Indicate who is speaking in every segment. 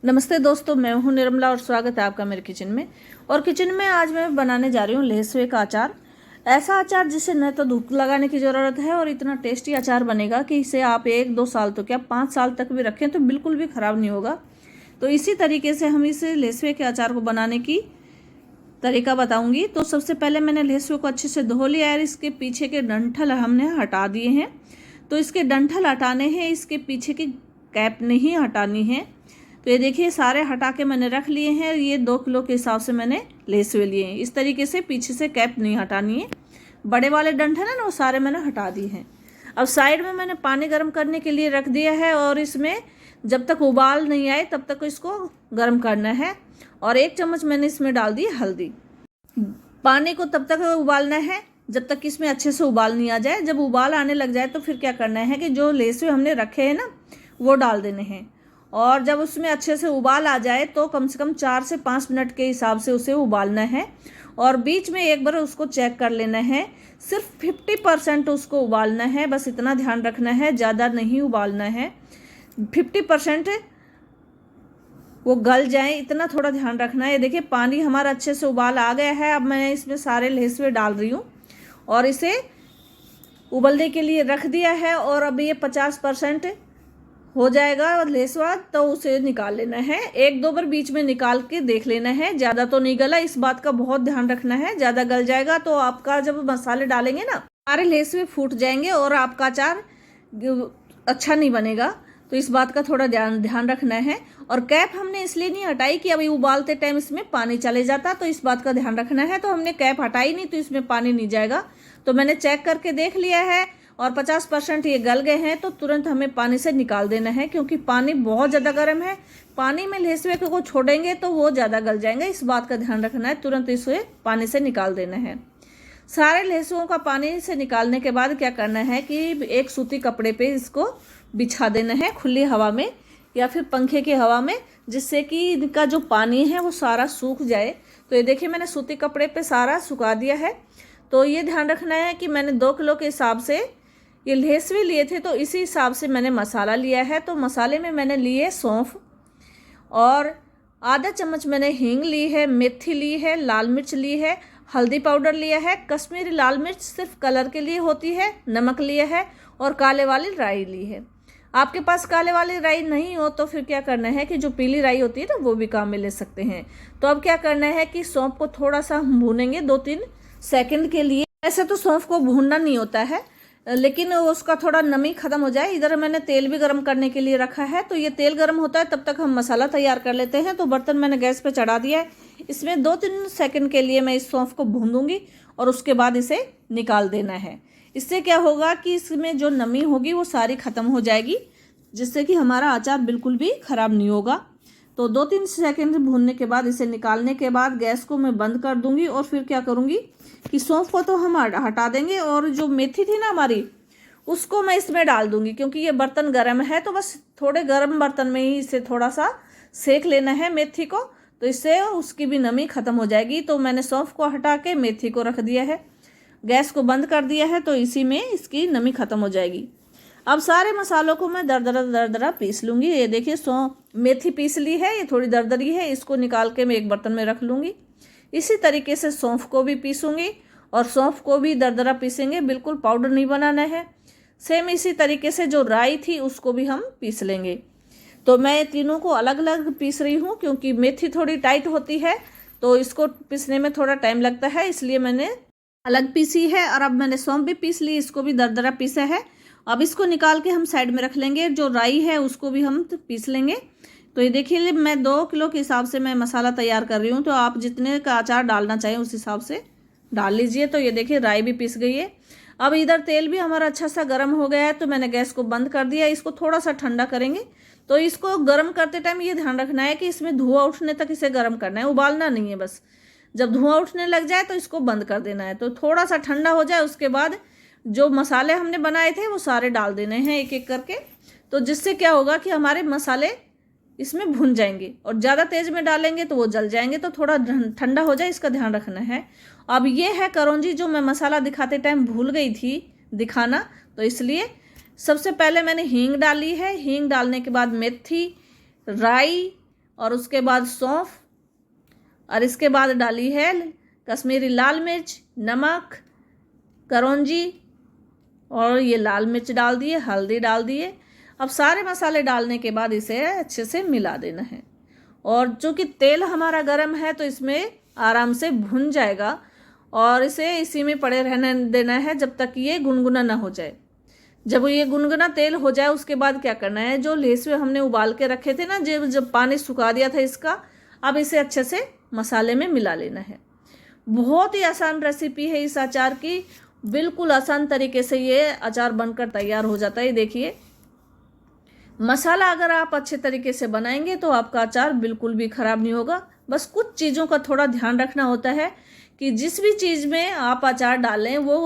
Speaker 1: नमस्ते दोस्तों, मैं हूं निर्मला और स्वागत है आपका मेरे किचन में। और किचन में आज मैं बनाने जा रही हूं लहसुन का अचार। ऐसा अचार जिसे न तो धूप लगाने की ज़रूरत है और इतना टेस्टी अचार बनेगा कि इसे आप 1-2 साल तो क्या 5 साल तक भी रखें तो बिल्कुल भी ख़राब नहीं होगा। तो इसी तरीके से हम इस लहसुन के अचार को बनाने की तरीका बताऊँगी। तो सबसे पहले मैंने लहसुन को अच्छे से धो लिया है। इसके पीछे के डंठल हमने हटा दिए हैं। तो इसके डंठल हटाने हैं, इसके पीछे की कैप नहीं हटानी है। तो ये देखिए सारे हटा के मैंने रख लिए हैं। ये 2 किलो के हिसाब से मैंने लहसुन लिए हैं। इस तरीके से पीछे से कैप नहीं हटानी है। बड़े वाले डंठल है ना, वो सारे मैंने हटा दिए हैं। अब साइड में मैंने पानी गर्म करने के लिए रख दिया है और इसमें जब तक उबाल नहीं आए तब तक इसको गर्म करना है। और 1 चम्मच मैंने इसमें डाल दी हल्दी। पानी को तब तक उबालना है जब तक इसमें अच्छे से उबाल नहीं आ जाए। जब उबाल आने लग जाए तो फिर क्या करना है कि जो लहसुन हमने रखे हैं ना, वो डाल देने हैं। और जब उसमें अच्छे से उबाल आ जाए तो कम से कम 4 से 5 मिनट के हिसाब से उसे उबालना है। और बीच में एक बार उसको चेक कर लेना है। सिर्फ 50% उसको उबालना है, बस इतना ध्यान रखना है, ज़्यादा नहीं उबालना है। 50% वो गल जाए इतना थोड़ा ध्यान रखना है। ये देखिए पानी हमारा अच्छे से उबाल आ गया है। अब मैं इसमें सारे लहसुन डाल रही हूँ और इसे उबलने के लिए रख दिया है। और अब ये 50% हो जाएगा लहसुन, तो उसे निकाल लेना है। 1-2 बार बीच में निकाल के देख लेना है, ज़्यादा तो नहीं गला, इस बात का बहुत ध्यान रखना है। ज़्यादा गल जाएगा तो आपका जब मसाले डालेंगे ना, सारे लहसुन फूट जाएंगे और आपका अचार अच्छा नहीं बनेगा। तो इस बात का थोड़ा ध्यान रखना है। और कैप हमने इसलिए नहीं हटाई कि अभी उबालते टाइम इसमें पानी चले जाता, तो इस बात का ध्यान रखना है। तो हमने कैप हटाई नहीं तो इसमें पानी नहीं जाएगा। तो मैंने चेक करके देख लिया है और 50% ये गल गए हैं तो तुरंत हमें पानी से निकाल देना है, क्योंकि पानी बहुत ज़्यादा गर्म है। पानी में लहसुन को छोड़ेंगे तो वो ज़्यादा गल जाएंगे, इस बात का ध्यान रखना है। तुरंत इसे पानी से निकाल देना है। सारे लहसुन का पानी से निकालने के बाद क्या करना है कि एक सूती कपड़े पे इसको बिछा देना है, खुली हवा में या फिर पंखे की हवा में, जिससे कि इनका जो पानी है वो सारा सूख जाए। तो ये देखिए मैंने सूती कपड़े पे सारा सुखा दिया है। तो ये ध्यान रखना है कि मैंने 2 किलो के हिसाब से ये लहसुन लिए थे, तो इसी हिसाब से मैंने मसाला लिया है। तो मसाले में मैंने लिए सौंफ और आधा चम्मच मैंने हींग ली है, मेथी ली है, लाल मिर्च ली है, हल्दी पाउडर लिया है, कश्मीरी लाल मिर्च सिर्फ कलर के लिए होती है, नमक लिया है और काले वाली राई ली है। आपके पास काले वाली राई नहीं हो तो फिर क्या करना है कि जो पीली राई होती है ना, वो भी काम में ले सकते हैं। तो अब क्या करना है कि सौंफ को थोड़ा सा हम भूनेंगे 2-3 सेकंड के लिए। ऐसे तो सौंफ को भूनना नहीं होता है, लेकिन उसका थोड़ा नमी खत्म हो जाए। इधर मैंने तेल भी गर्म करने के लिए रखा है। तो ये तेल गर्म होता है तब तक हम मसाला तैयार कर लेते हैं। तो बर्तन मैंने गैस पे चढ़ा दिया है। इसमें 2-3 सेकंड के लिए मैं इस सौंफ को भून दूंगी और उसके बाद इसे निकाल देना है। इससे क्या होगा कि इसमें जो नमी होगी वो सारी ख़त्म हो जाएगी, जिससे कि हमारा अचार बिल्कुल भी ख़राब नहीं होगा। तो 2-3 सेकंड भूनने के बाद इसे निकालने के बाद गैस को मैं बंद कर दूंगी। और फिर क्या करूंगी कि सौंफ को तो हम हटा देंगे और जो मेथी थी ना हमारी, उसको मैं इसमें डाल दूंगी। क्योंकि ये बर्तन गर्म है तो बस थोड़े गर्म बर्तन में ही इसे थोड़ा सा सेक लेना है मेथी को, तो इससे उसकी भी नमी खत्म हो जाएगी। तो मैंने सौंफ को हटा के मेथी को रख दिया है, गैस को बंद कर दिया है, तो इसी में इसकी नमी खत्म हो जाएगी। अब सारे मसालों को मैं दरदरा पीस लूँगी। ये देखिए मेथी पीस ली है, ये थोड़ी दरदरी है, इसको निकाल के मैं एक बर्तन में रख लूँगी। इसी तरीके से सौंफ को भी पीसूँगी और सौंफ को भी दरदरा पीसेंगे, बिल्कुल पाउडर नहीं बनाना है। सेम इसी तरीके से जो राई थी उसको भी हम पीस लेंगे। तो मैं तीनों को अलग अलग पीस रही हूँ, क्योंकि मेथी थोड़ी टाइट होती है तो इसको पीसने में थोड़ा टाइम लगता है, इसलिए मैंने अलग पीसी है। और अब मैंने सौंफ भी पीस ली, इसको भी दरदरा पीसा है। अब इसको निकाल के हम साइड में रख लेंगे। जो राई है उसको भी हम पीस लेंगे। तो ये देखिए मैं 2 किलो के हिसाब से मैं मसाला तैयार कर रही हूँ, तो आप जितने का अचार डालना चाहें उस हिसाब से डाल लीजिए। तो ये देखिए राई भी पीस गई है। अब इधर तेल भी हमारा अच्छा सा गर्म हो गया है, तो मैंने गैस को बंद कर दिया। इसको थोड़ा सा ठंडा करेंगे। तो इसको गर्म करते टाइम ये ध्यान रखना है कि इसमें धुआं उठने तक इसे गर्म करना है, उबालना नहीं है। बस जब धुआं उठने लग जाए तो इसको बंद कर देना है। तो थोड़ा सा ठंडा हो जाए, उसके बाद जो मसाले हमने बनाए थे वो सारे डाल देने हैं एक एक करके। तो जिससे क्या होगा कि हमारे मसाले इसमें भुन जाएंगे। और ज़्यादा तेज़ में डालेंगे तो वो जल जाएंगे, तो थोड़ा ठंडा हो जाए इसका ध्यान रखना है। अब ये है करौंजी, जो मैं मसाला दिखाते टाइम भूल गई थी दिखाना, तो इसलिए सबसे पहले मैंने हींग डाली है। हींग डालने के बाद मेथी, राई और उसके बाद सौंफ, और इसके बाद डाली है कश्मीरी लाल मिर्च, नमक, करौंजी, और ये लाल मिर्च डाल दिए, हल्दी डाल दिए। अब सारे मसाले डालने के बाद इसे अच्छे से मिला देना है। और चूँकि तेल हमारा गर्म है तो इसमें आराम से भुन जाएगा, और इसे इसी में पड़े रहने देना है जब तक ये गुनगुना ना हो जाए। जब ये गुनगुना तेल हो जाए उसके बाद क्या करना है, जो लहसुन हमने उबाल के रखे थे ना, जब पानी सुखा दिया था इसका, अब इसे अच्छे से मसाले में मिला लेना है। बहुत ही आसान रेसिपी है इस अचार की, बिल्कुल आसान तरीके से ये अचार बनकर तैयार हो जाता है। देखिए, मसाला अगर आप अच्छे तरीके से बनाएंगे तो आपका अचार बिल्कुल भी ख़राब नहीं होगा। बस कुछ चीज़ों का थोड़ा ध्यान रखना होता है कि जिस भी चीज़ में आप अचार डालें वो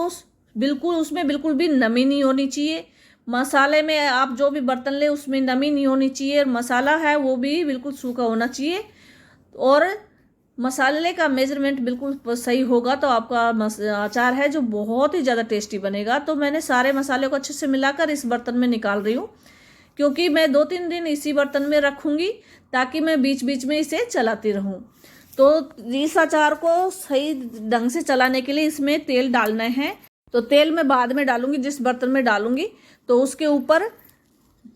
Speaker 1: उसमें बिल्कुल भी नमी नहीं होनी चाहिए। मसाले में आप जो भी बर्तन लें उसमें नमी नहीं होनी चाहिए, मसाला है वो भी बिल्कुल सूखा होना चाहिए, और मसाले का मेजरमेंट बिल्कुल सही होगा तो आपका अचार है जो बहुत ही ज़्यादा टेस्टी बनेगा। तो मैंने सारे मसाले को अच्छे से मिलाकर इस बर्तन में निकाल रही हूँ, क्योंकि मैं 2-3 दिन इसी बर्तन में रखूँगी ताकि मैं बीच बीच में इसे चलाती रहूँ। तो इस अचार को सही ढंग से चलाने के लिए इसमें तेल डालना है। तो तेल मैं बाद में डालूंगी, जिस बर्तन में डालूंगी तो उसके ऊपर,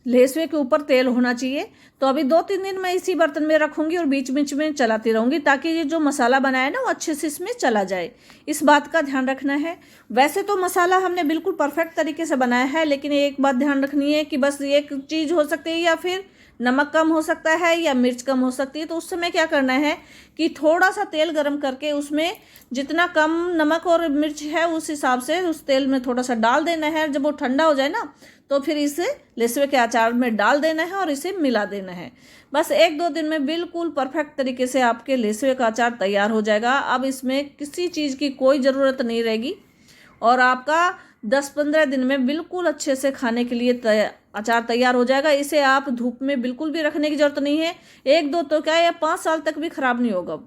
Speaker 1: लहसुन के ऊपर तेल होना चाहिए। तो अभी 2-3 दिन मैं इसी बर्तन में रखूंगी और बीच बीच में चलाती रहूंगी ताकि ये जो मसाला बनाया ना वो अच्छे से इसमें चला जाए। इस बात का ध्यान रखना है। वैसे तो मसाला हमने बिल्कुल परफेक्ट तरीके से बनाया है, लेकिन एक बात ध्यान रखनी है कि बस एक चीज़ हो सकती है, या फिर नमक कम हो सकता है या मिर्च कम हो सकती है। तो उस समय क्या करना है कि थोड़ा सा तेल गरम करके उसमें जितना कम नमक और मिर्च है उस हिसाब से उस तेल में थोड़ा सा डाल देना है। जब वो ठंडा हो जाए ना तो फिर इसे लहसुन के अचार में डाल देना है और इसे मिला देना है। बस 1-2 दिन में बिल्कुल परफेक्ट तरीके से आपके लहसुन का अचार तैयार हो जाएगा। अब इसमें किसी चीज़ की कोई ज़रूरत नहीं रहेगी, और आपका 10-15 दिन में बिल्कुल अच्छे से खाने के लिए अचार तैयार हो जाएगा। इसे आप धूप में बिल्कुल भी रखने की ज़रूरत नहीं है, 1-2 तो क्या या 5 साल तक भी ख़राब नहीं होगा।